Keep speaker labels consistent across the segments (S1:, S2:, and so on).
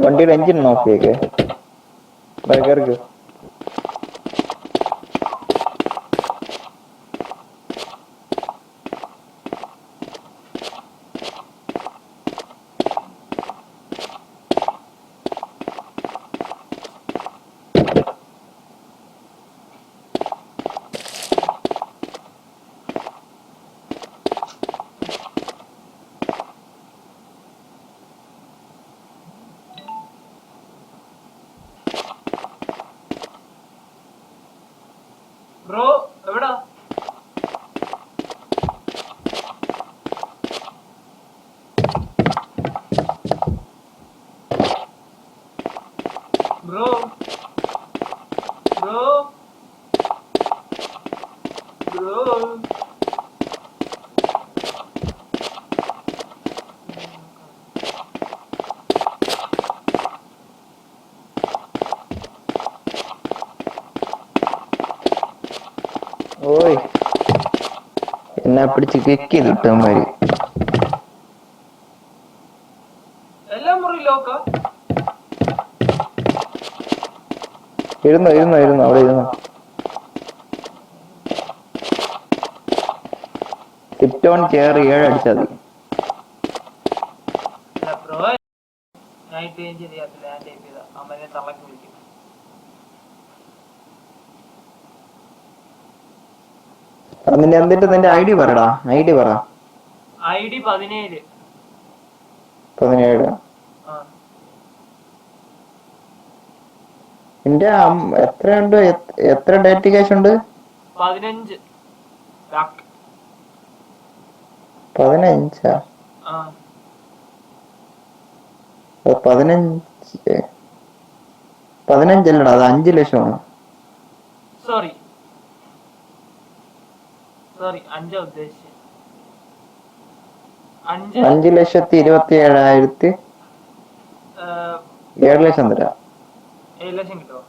S1: വണ്ടിയുടെ എഞ്ചിൻ നോക്കിയേക്കെ കയറിക്കോ.
S2: ബ്രോ എവിടാ? ബ്രോ ബ്രോ ബ്രോ
S1: ഓയ് എന്നെ പിടിച്ച് കിക്ക് ചെയ്തിട്ടവന്മാര്.
S2: എല്ലാം മുറി ലോക്ക.
S1: ഇരുന്നോ അവിടെ ഇരുന്നോ. സിറ്റ് ഓൺ ചെയർ 7 അടിച്ചാൽ മതി.
S2: ബ്രോ ഞാൻ ടൈപ്പ് ചെയ്യാത്തില്ല, ഞാൻ ടൈപ്പ് ചെയ്ത അമ്മനെ തള്ളക്ക് വിളിക്കും.
S1: എന്നിട്ട് നിന്റെ ഐഡി പറടാ. ഐഡി പറ.
S2: ഐഡി 17.
S1: നിന്റെ എത്രയുണ്ട്? എത്ര ഡേറ്റ് ക്യാഷ് ഉണ്ട്?
S2: 15.
S1: 15 15 അല്ലടാ, അത് 5 ലക്ഷമാണ്.
S2: സോറി 5 ഉദ്ദേശിച്ചു.
S1: 5,27,000 7 ലക്ഷം തരാം.
S2: 7 ലക്ഷം കിട്ടുമോ?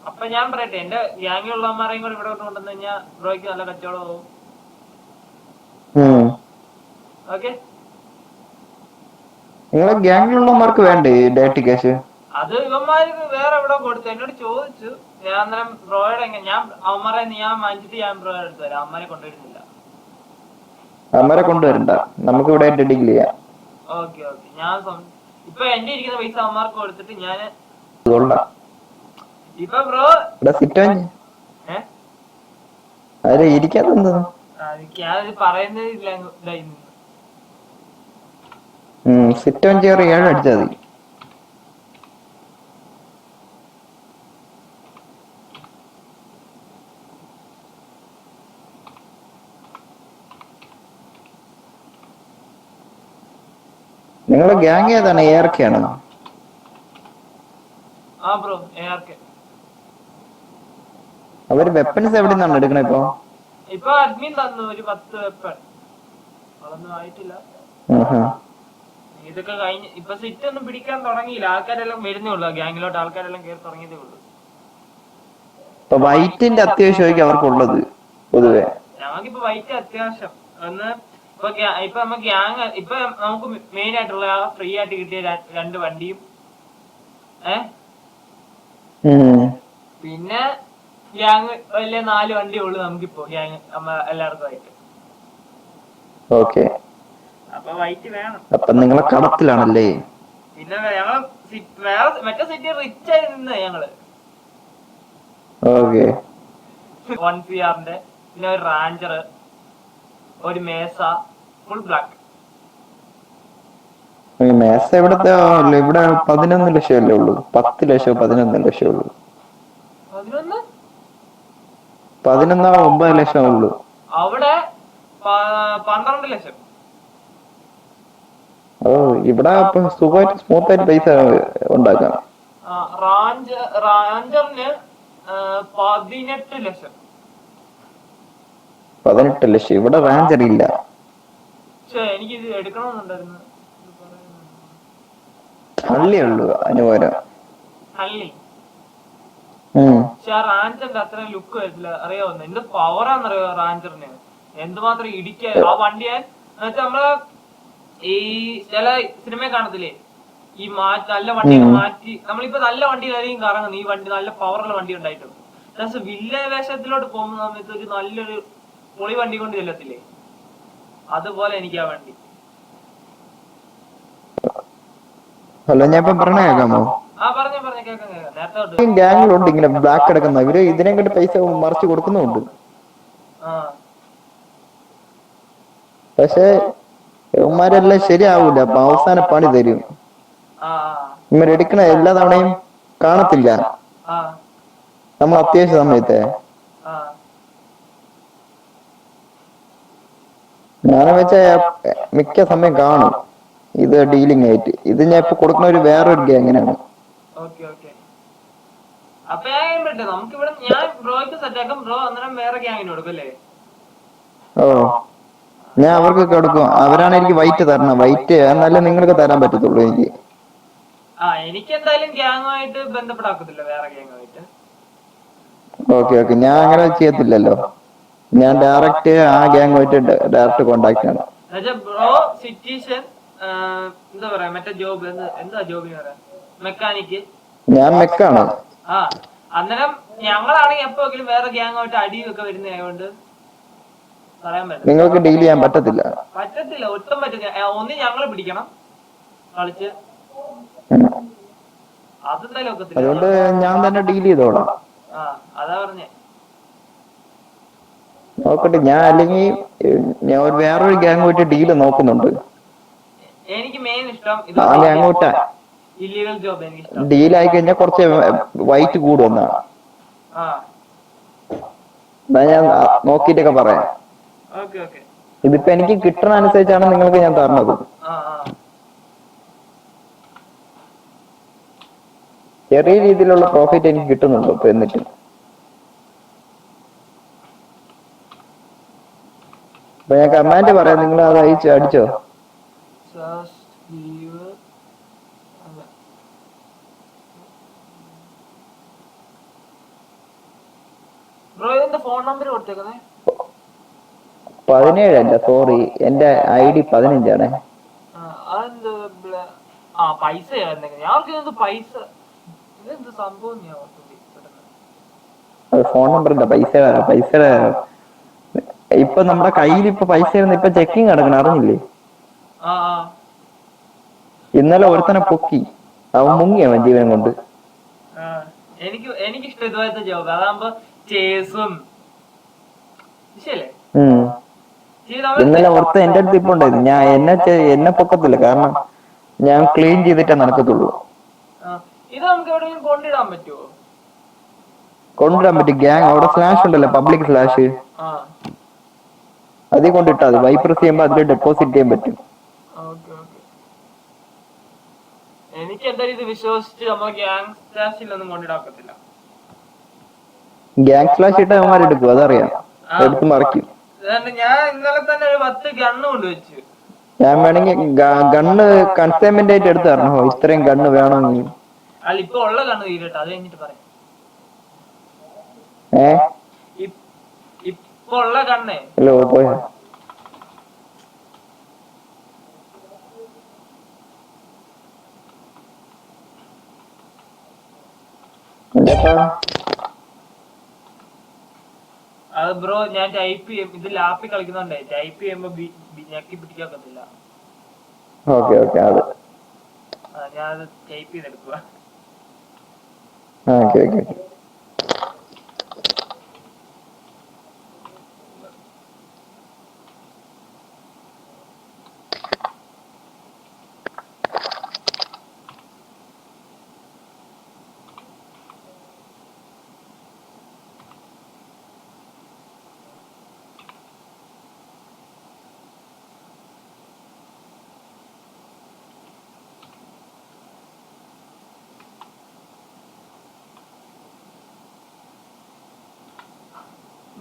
S2: അപ്പൊ ഞാൻ പറയട്ടെ, എന്റെ ഗ്യാങ്ങിലുള്ളവന്മാരെയും കൂടെ ഇവിടെ കൊണ്ടുവന്നു കഴിഞ്ഞാൽ ബ്രോയ്ക്ക് നല്ല കച്ചവടം ആവും. ഓക്കെ,
S1: നിങ്ങളെ ഗ്യാങ്ങിലുള്ളവന്മാർക്ക് വേണ്ടേ ഡേറ്റ് ക്യാഷ്?
S2: അത് ഇവന്മാർക്ക് വേറെ എവിടെ കൊടുത്തു. എന്നോട് ചോദിച്ചു. ഞാൻ അന്നേരം ബ്രോയുടെ ഞാൻ അവന്മാരെ ഞാൻ വാങ്ങിച്ചിട്ട് ഞാൻ ബ്രോയുടെ അടുത്ത് തരാം. അവന്മാരെ കൊണ്ടുവരുന്നില്ല.
S1: അവന്മാരെ കൊണ്ടുവരണ്ട, നമുക്ക് ഇവിടെ ഡീൽ ചെയ്യാം.
S2: ഓക്കെ ഞാൻ ഇപ്പൊ എന്റെ ഇരിക്കുന്ന പൈസ അവന്മാർക്ക് കൊടുത്തിട്ട് ഞാൻ ഇപ്പൊ ബ്രോ
S1: ഇരിക്കാത്ത
S2: പറയുന്നില്ല.
S1: സിറ്റ് ഓൺ ചെയർ 7 അടിച്ചാൽ മതി. നിങ്ങളെ ഗ്യാങ് ഏതാണ്? ARK ആണോ? അവര് വെപ്പൺസ് എവിടെ നിന്നാണ് എടുക്കണേ?
S2: ഇപ്പൊ അഡ്മിൻ തന്നു ഒരു 10 വെപ്പൺ. അതൊന്നും ആയിട്ടില്ല. ഇതൊക്കെ കഴിഞ്ഞ് ഇപ്പൊ സിറ്റ് ഒന്നും പിടിക്കാൻ തുടങ്ങിയില്ല. ആൾക്കാരെല്ലാം വരുന്നേ ഉള്ളൂ. ഗ്യാങ്ങിലോട്ട് ആൾക്കാരെല്ലാം കയറി തുടങ്ങിയതേ ഉള്ളൂ.
S1: വൈറ്റിന്റെ അത്യാവശ്യം അവർക്കുള്ളത് പൊതുവെ.
S2: ഞങ്ങൾക്കിപ്പോ വൈറ്റ് അത്യാവശ്യം ഒന്ന് ഇപ്പൊ നമ്മ ഗ്യാങ് ഇപ്പൊ നമുക്ക് മെയിൻ ആയിട്ടുള്ള ഫ്രീ ആയിട്ട് കിട്ടിയ 2 വണ്ടിയും പിന്നെ ഗ്യാങ് വലിയ 4 വണ്ടിയേ ഉള്ളു നമുക്കിപ്പോ ഗ്യാങ് എല്ലാവർക്കും ആയിട്ട്. അപ്പൊ വൈറ്റ് വേണം.
S1: അപ്പൊ നിങ്ങളെ കടത്തിലാണല്ലേ?
S2: പിന്നെ ഞങ്ങള് വേറെ മറ്റേ സിറ്റി റിച്ച് ആയി നിന്ന് ഞങ്ങള് 1 CR പിന്നെ ഒരു റാഞ്ചർ, ഒരു മേസ ഫുൾ ബ്ലാക്ക്.
S1: മേസ ഇവിടത്തെ ഇവിടെ 11 ലക്ഷം അല്ലേ ഉള്ളൂ. 10 ലക്ഷം 11 ലക്ഷം ഉള്ളൂ. 11 9 ലക്ഷം ഉള്ളൂ.
S2: അവിടെ 12 ലക്ഷം.
S1: ഇവിടെ സുഖമായിട്ട് സ്മൂത്ത് ആയിട്ട് പൈസ ഉണ്ടാക്കാം.
S2: റാഞ്ചറിന് 18 ലക്ഷം.
S1: 18 ലക്ഷം. ഇവിടെ റാഞ്ചർ ഇല്ല.
S2: എനിക്കിത് എടുക്കണമെന്നുണ്ടായിരുന്നു.
S1: ഹള്ളി ഉള്ളൂ അനുപരം.
S2: ഹള്ളി റാഞ്ചറിന്റെ അത്ര ലുക്ക് വരില്ല. അറിയാവോ എന്ത് പവറാന്നറിയോ റാഞ്ചറിന്? എന്തുമാത്രം ഇടിക്കാൻ ആ വണ്ടി. ഞാൻ എന്നുവെച്ചാ നമ്മള് ഈ ചില സിനിമ കാണത്തില്ലേ, ഈ നല്ല വണ്ടിയൊക്കെ മാറ്റി നമ്മളിപ്പോ നല്ല വണ്ടിയിലായിരിക്കും കറങ്ങുന്നത്. ഈ വണ്ടി നല്ല പവറുള്ള വണ്ടി ഉണ്ടായിട്ടും പക്ഷെ വില്ല വേഷത്തിലോട്ട് പോകുന്ന സമയത്ത് ഒരു നല്ലൊരു പൊളി വണ്ടി കൊണ്ട് ചെല്ലത്തില്ലേ, അതുപോലെ എനിക്ക് ആ വണ്ടി.
S1: ഹലോ, ഞാൻ ഇപ്പൊ പറഞ്ഞ കേൾക്കാമോ?
S2: ആ പറഞ്ഞ കേക്കാം നേരത്തെ തൊട്ട്.
S1: ഗ്യാങ്ങിലുണ്ട് ഇങ്ങനെ ബ്ലാക്ക് കിടക്കുന്ന, ഇവര് ഇതിനെ കൊണ്ട് പൈസ മറിച്ച് കൊടുക്കുന്നുണ്ട്. പക്ഷെ ഇവന്മാരെല്ലാം ശരിയാവൂല, അപ്പൊ അവസാന പണി തരും. ഇവരെടുക്കണ എല്ലാ തവണയും കാണത്തില്ല നമ്മൾ അത്യാവശ്യ സമയത്തെ. ഞാൻ വെച്ചാ മിക്ക സമയം കാണും ഇത് ഡീലിംഗ് ആയിട്ട്. ഇത് ഞാൻ ഇപ്പൊ കൊടുക്കുന്ന ഒരു വേറൊരു ഗ്യാങ്ങിനാണ്.
S2: അപ്പൊ നമുക്കിവിടെ ഞാൻ ബ്രോയ്ക്ക് സെറ്റാക്കും, ബ്രോ അന്നേരം വേറെ ഗ്യാങ്ങിന് കൊടുക്കും അല്ലേ?
S1: ഓ, ഞാൻ അവർക്കൊക്കെ കൊടുക്കും. അവരാണ് എനിക്ക് വൈറ്റ് തരണം. വൈറ്റ് എന്നാലേ നിങ്ങൾക്ക് തരാൻ പറ്റത്തുള്ളൂ എനിക്ക്.
S2: എനിക്ക് എന്തായാലും ഗ്യാങ്ങുമായിട്ട് ബന്ധപ്പെടാക്കത്തില്ല, വേറെ ഗ്യാങ്ങുമായിട്ട്.
S1: ഓക്കെ ഓക്കെ, ഞാൻ അങ്ങനെ ചെയ്യത്തില്ലല്ലോ. ഞാൻ ഡയറക്റ്റ് ആ ഗ്യാങ്ങുമായിട്ട് ഡയറക്റ്റ് കോണ്ടാക്ട് ആണ്.
S2: ബ്രോ സിറ്റിസൺ എന്താ പറയാ മറ്റേ ജോബ് എന്താ ജോബിന് പറയാ, മെക്കാനിക്ക്.
S1: ഞാൻ മെക്കാണ്.
S2: അന്നേരം ഞങ്ങളാണെങ്കിൽ എപ്പോഴെങ്കിലും വേറെ ഗ്യാങ്ങുമായിട്ട് അടിയൊക്കെ വരുന്നതായതുകൊണ്ട് പറയാൻ പറ്റില്ല.
S1: നിങ്ങൾക്ക് ഡീൽ ചെയ്യാൻ പറ്റത്തില്ല.
S2: ഒട്ടും പറ്റില്ല. ഒന്ന് ഞങ്ങള് പിടിക്കണം കളിച്ച്, അതെന്തായാലും ഒക്കത്തില്ല.
S1: അതുകൊണ്ട് ഞാൻ തന്നെ ഡീൽ ചെയ്തോളാം.
S2: അതാ പറഞ്ഞേ.
S1: നോക്കട്ടെ, ഞാൻ അല്ലെങ്കിൽ ഞാൻ ഒരു വേറൊരു ഗ്യാങ്ങുമായിട്ട് ഡീല് നോക്കുന്നുണ്ട്.
S2: എനിക്ക് മെയിൻ ഇഷ്ടം
S1: ആ ഗ്യാങ്ങുമായിട്ട്
S2: ഇല്ലീഗൽ ജോബ് എനിക്ക് ഇഷ്ടം.
S1: ഡീലായി കഴിഞ്ഞാൽ കുറച്ച് വൈറ്റ് കൂടുമെന്നാ. ഞാൻ നോക്കിട്ടൊക്കെ പറയാം. ഇതിപ്പോ എനിക്ക് കിട്ടണ അനുസരിച്ചാണ് നിങ്ങൾക്ക് ഞാൻ തരണത്. ചെറിയ രീതിയിലുള്ള പ്രോഫിറ്റ് എനിക്ക് കിട്ടുന്നുണ്ട് ഇപ്പൊ. എന്നിട്ട് അപ്പൊ ഞാൻ കമാൻഡ് പറയാം, നിങ്ങൾ അത് അടിച്ചോ.
S2: ഫോൺ നമ്പർ കൊടുത്തേക്കുന്നേ
S1: 17 അല്ല, സോറി, എന്റെ ID 15 ആണ്.
S2: പൈസ പൈസ ഇതെന്ത് സംഭവം?
S1: ഫോൺ നമ്പർ എന്താ? പൈസ ഇപ്പൊ നമ്മുടെ കയ്യിൽ ഇപ്പൊ പൈസ ഇരുന്ന് ഇപ്പൊ ചെക്കിങ് നടക്കണം, അറിഞ്ഞില്ലേ? ഇന്നലെ ഒരുത്തനെ പൊക്കി, അവൻ മുങ്ങി അവൻ ജീവൻ കൊണ്ട്.
S2: എനിക്കിഷ്ടം ഇതുപോലത്തെ ജോബ്. അതാകുമ്പോ ചേസും
S1: ഇന്നലെ ഒരുത്ത എന്റെ അടുത്ത് ഇപ്പൊ ഉണ്ടായിരുന്നു. ഞാൻ എന്നെ പൊക്കത്തില്ല, കാരണം ഞാൻ ക്ലീൻ ചെയ്തിട്ടേ നടക്കത്തുള്ളൂ.
S2: ഇത് നമുക്ക് എവിടെയെങ്കിലും കൊണ്ടിടാൻ പറ്റുമോ?
S1: കൊണ്ടിടാൻ പറ്റും. ഗ്യാങ് അവിടെ സ്ലാഷ് ഉണ്ടല്ലോ, പബ്ലിക് സ്ലാഷ്, അതിൽ കൊണ്ടിട്ടാ മതി. വൈപ്രസ് ചെയ്യുമ്പോ അതിൽ ഡെപ്പോസിറ്റ് ചെയ്യാൻ പറ്റും.
S2: എനിക്ക് എന്തായാലും ഇത് വിശ്വസിച്ച് നമ്മൾ ഗ്യാങ് സ്ലാഷിലൊന്നും കൊണ്ടിടാക്കത്തില്ല.
S1: ഗ്യാങ് സ്ലാഷ് ഇട്ട് അവന്മാരെടുക്കും, അതറിയാം, എടുത്ത് മറിക്കും.
S2: ഞാൻ ഇന്നലെ തന്നെ ഒരു 10 ഗണ്ണ് കൊണ്ടുവച്ചു.
S1: ഞാൻ വേണമെങ്കിൽ ഗണ്ണ് കൺസൈൻമെന്റ് ആയിട്ട് എടുത്ത് തരണോ? ഇത്രയും ഗണ്ണ് വേണമെങ്കിൽ.
S2: അല്ല, ഇപ്പൊ ഉള്ള ഗണ്ണ് തീരട്ടെ, അത് കഴിഞ്ഞിട്ട് പറയാം. ഇപ്പൊ ഉള്ള ഗണ്ണേ
S1: ഹലോ പോയാ
S2: അത് ബ്രോ ഞാൻ ടൈപ്പ് ചെയ്യും. ഇത് ലാപ്പിൽ കളിക്കുന്നുണ്ടേ, ടൈപ്പ് ചെയ്യുമ്പോ ഞെക്കി പിടിക്കാക്കത്തില്ല.
S1: ഓക്കെ ഓക്കെ, അത്
S2: ഞാനത് ടൈപ്പ് ചെയ്തെടുക്കുക.
S1: Okay okay.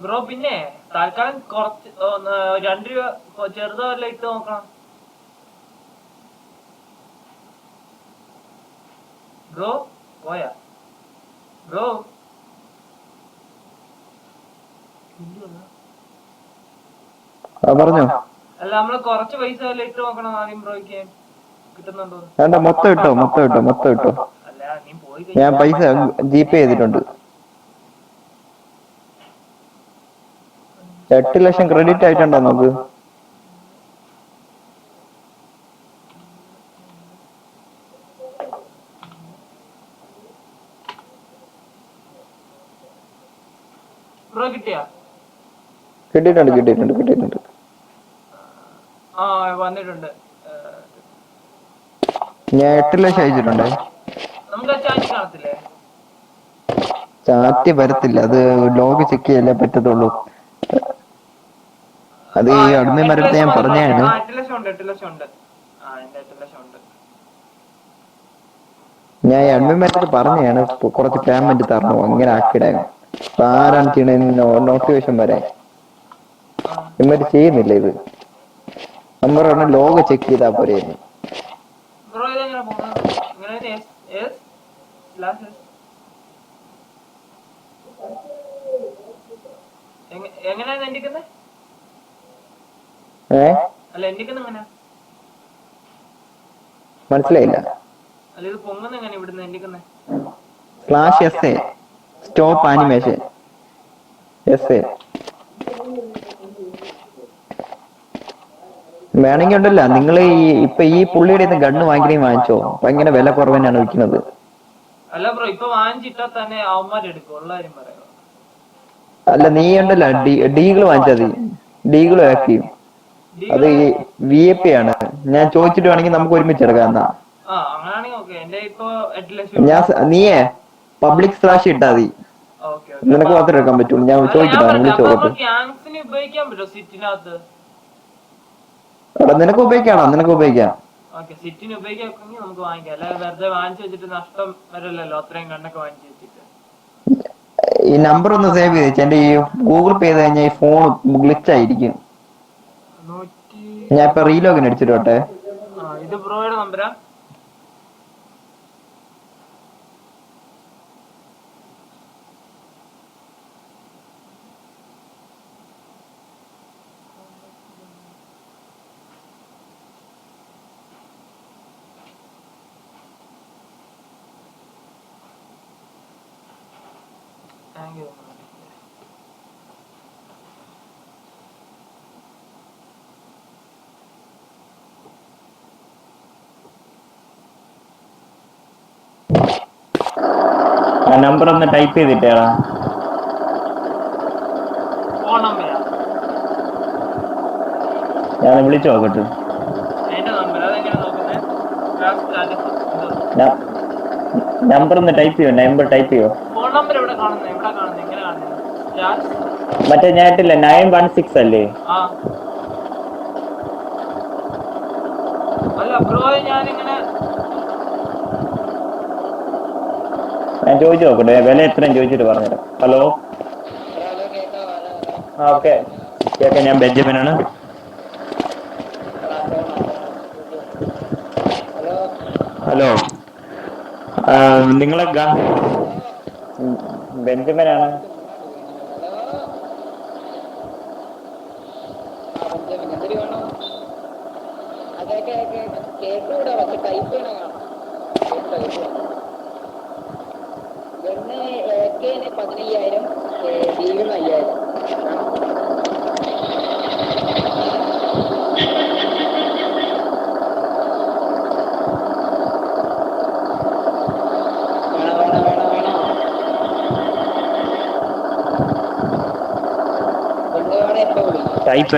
S2: ബ്രോ പിന്നെ തൽക്കാലം കുറച്ച് 2 രൂപ ചെറുതോ വല്ല ഇട്ട് നോക്കണം ബ്രോ. പോയാ ബ്രോ?
S1: പറഞ്ഞോ.
S2: അല്ല, നമ്മള് കുറച്ച് പൈസ വല്ല ഇട്ട് നോക്കണം ആദ്യം ബ്രോയ്ക്ക്. കിട്ടുന്നുണ്ടോ?
S1: വേണ്ട, മൊത്തം ഇട്ടോ.
S2: അല്ല നീ പോയി
S1: ഞാൻ പൈസ ജിപേ ചെയ്തിട്ടുണ്ട്. 8 ലക്ഷം ക്രെഡിറ്റ് ആയിട്ടുണ്ടോ നോക്ക്.
S2: ബ്രോ കിട്ടിയാ?
S1: കിട്ടിയിട്ടുണ്ട്.
S2: ആ വന്നിട്ടുണ്ട്.
S1: ഞാൻ 8 ലക്ഷം അയച്ചിട്ടുണ്ടേ.
S2: നമുക്ക് ചാറ്റി കാണത്തില്ലേ?
S1: ചാറ്റ് വരത്തില്ല, അത് ലോഗ് ചെക്ക് ചെയ്യല്ലേ പറ്റത്തുള്ളൂ. അത് ഈ അഡ്മിൻ മരത്തെ ഞാൻ പറഞ്ഞാണ്.
S2: 8 ലക്ഷം ഉണ്ട്. 8 ലക്ഷം ഉണ്ട്. എന്റെ 8 ലക്ഷം ഉണ്ട്.
S1: ഞാൻ ഈ അഡ്മിൻ മരത്ത് പറഞ്ഞാണ് കുറച്ച് പേയ്മെന്റ് തരണോ, അങ്ങനെ ആക്കിയിടാൻ. ആരാണ് ചെയ്യണ നോട്ടിഫിക്കേഷൻ വരാൻ. ഇവര് ചെയ്യുന്നില്ല ഇത്. നമ്മൾ പറഞ്ഞ ലോഗ് ചെക്ക് ചെയ്താ പോരെയായിരുന്നു.
S2: ബ്രോ ഇതെങ്ങനെ പോകുന്നത്? എങ്ങനെയാണ് എന്റിക്കുന്നത്? അല്ല എന്റിക്കുന്ന എങ്ങനെയാ
S1: മനസ്സിലായില്ല.
S2: അല്ല ഇത് പൊങ്ങുന്ന എങ്ങനെ ഇവിടുന്ന് എന്റിക്കുന്നത്?
S1: /SA സ്റ്റോപ്പ് ആനിമേഷൻ SA വേണമെങ്കിൽ ഉണ്ടല്ല. നിങ്ങൾ ഇപ്പൊ ഈ പുള്ളിയുടെ ഗണ്ണ് വാങ്ങിച്ചോ. ഭയങ്കര വില കുറവ് തന്നെയാണ് വിൽക്കുന്നത്.
S2: അല്ല ബ്രോ ഇപ്പൊ വാങ്ങിച്ചിട്ടാ തന്നെ അവന്മാരെടുക്കും, ഉള്ള കാര്യം പറയാം.
S1: അല്ല നീ ഉണ്ടല്ല ഡീഗിൾ വാങ്ങിച്ചാൽ മതി. ഡീഗിൾ ആക്കി. അത് ഈ VIP ആണ്. ഞാൻ ചോദിച്ചിട്ട് വേണമെങ്കിൽ നമുക്ക് ഒരുമിച്ച് എടുക്കാം. എന്നാ നീയേ പബ്ലിക് സ്ലാഷ് ഇട്ടാ മതി. നിനക്ക് മാത്രമേ എടുക്കാൻ പറ്റുള്ളൂ. ഞാൻ ചോദിച്ചിട്ടാണ് വിളിച്ചു നോക്കട്ടെ. നിനക്ക് ഉപയോഗിക്കാം. ഈ നമ്പർ ഒന്ന് സേവ് ചെയ്ത് എന്റെ ഈ ഗൂഗിൾ പേ ചെയ്ത് കഴിഞ്ഞാൽ ഈ ഫോൺ ഗ്ലിച്ച് ആയിരിക്കും. ഞാൻ ഇപ്പൊ റീലോഗിൻ അടിച്ചിട്ടോട്ടെ.
S2: ഇത് ബ്രോയുടെ നമ്പരാ? Thank you.
S1: നമ്പർ ഒന്ന് ടൈപ്പ് ചെയ്തിട്ടേടാ.
S2: ഫോൺ നമ്പരാ?
S1: ഞാൻ വിളിച്ചു നോക്കട്ടെ.
S2: എന്റെ നമ്പർ അതെങ്ങനെ നോക്കുന്നത്?
S1: നമ്പർ ഒന്ന് ടൈപ്പ് ചെയ്യോ.
S2: ഫോൺ നമ്പർ എവിടെ കാണുന്നത്? എങ്ങനെ കാണുന്നത്?
S1: മറ്റേ ഞാൻ ഇട്ടില്ല 916 അല്ലേ?
S2: അല്ല ബ്രോ ഞാനിങ്ങനെ
S1: ഞാൻ ചോദിച്ചു നോക്കട്ടെ. വില എത്രയും ചോദിച്ചിട്ട് പറഞ്ഞുതരാം. ഹലോ. ഓക്കെ കേൾക്കാം. ഞാൻ ബെഞ്ചമിനാണ്. ഹലോ. നിങ്ങളെ ബെഞ്ചമിനാണ്.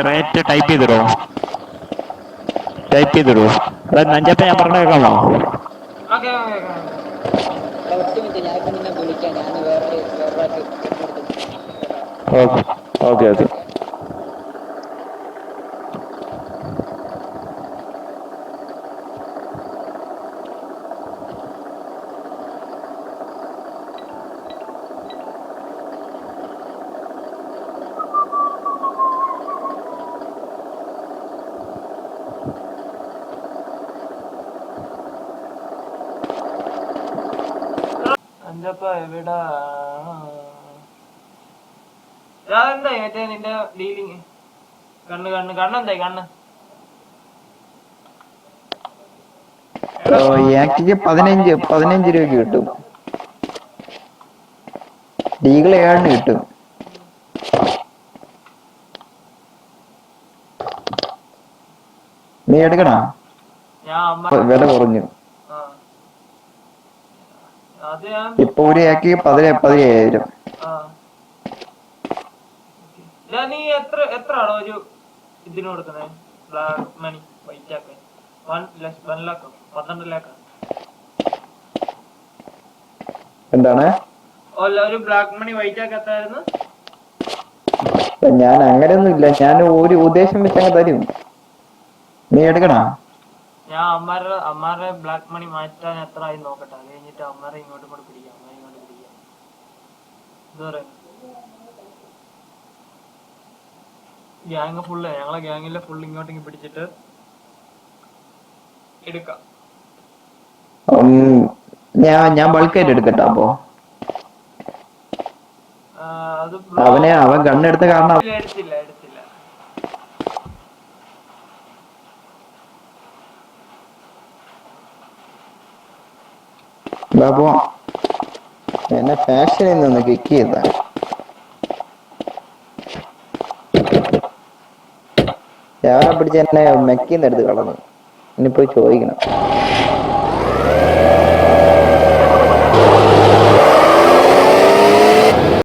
S1: Rate type ചെയ്തിടോ. നഞ്ചപ്പ ഞാൻ പറഞ്ഞ കേൾക്കാമോ? ഓക്കെ.
S2: എവിടാ അതെന്തായി മറ്റേ നിന്റെ ഡീലിങ്? കണ്ണെന്തായി?
S1: ആക്ടിക്ക് 15 രൂപയ്ക്ക് കിട്ടും. ഡീഗിൾ 7 കിട്ടും. നീ എടുക്കണ വില കുറഞ്ഞു. ഇപ്പൊ ഒരു ആക്കി 15,000.
S2: നീ എത്ര ആണോ ഒരു ഇതിന് കൊടുക്കുന്നത്? ബ്ലാക്ക് മണി വൈറ്റ് ആക്കാൻ 1 ലാഖോ 12 ലാഖോ?
S1: എന്താണ്
S2: ഒരു ബ്ലാക്ക് മണി വൈറ്റ് ആക്കാത്തായിരുന്നു?
S1: ഞാൻ അങ്ങനെയൊന്നും ഇല്ല, ഞാൻ ഒരു ഉദ്ദേശം വെച്ചങ്ങ് തരും. നീ എടുക്കണ?
S2: ഞാൻ അമ്മാരുടെ ബ്ലാക്ക് മണി മാറ്റാൻ എത്ര ആയി നോക്കട്ടെ. അത് കഴിഞ്ഞിട്ട് അമ്മാരെ ഇങ്ങോട്ടും കൂടെ പിടിക്കാം. എന്താ പറയാ, ഗ്യാങ് ഫുള്ള്, ഞങ്ങളെ ഗ്യാങ്ങിലെ ഫുള്ള് ഇങ്ങോട്ടേക്ക് പിടിച്ചിട്ട് എടുക്കാം.
S1: ഞാൻ ബൾക്കായിട്ട് എടുക്കട്ടെ. അപ്പൊ അവൻ കണ്ണെടുത്ത കാരണം
S2: എടുത്തില്ല.
S1: ബാബു എന്നെ ഫാഷനിൽ നിന്ന് കിക്ക് ചെയ്ത. രാവിലെ പിടിച്ച് എന്നെ മെക്കിന്ന് എടുത്ത് കളഞ്ഞു. ഇനിയിപ്പോ ചോദിക്കണം.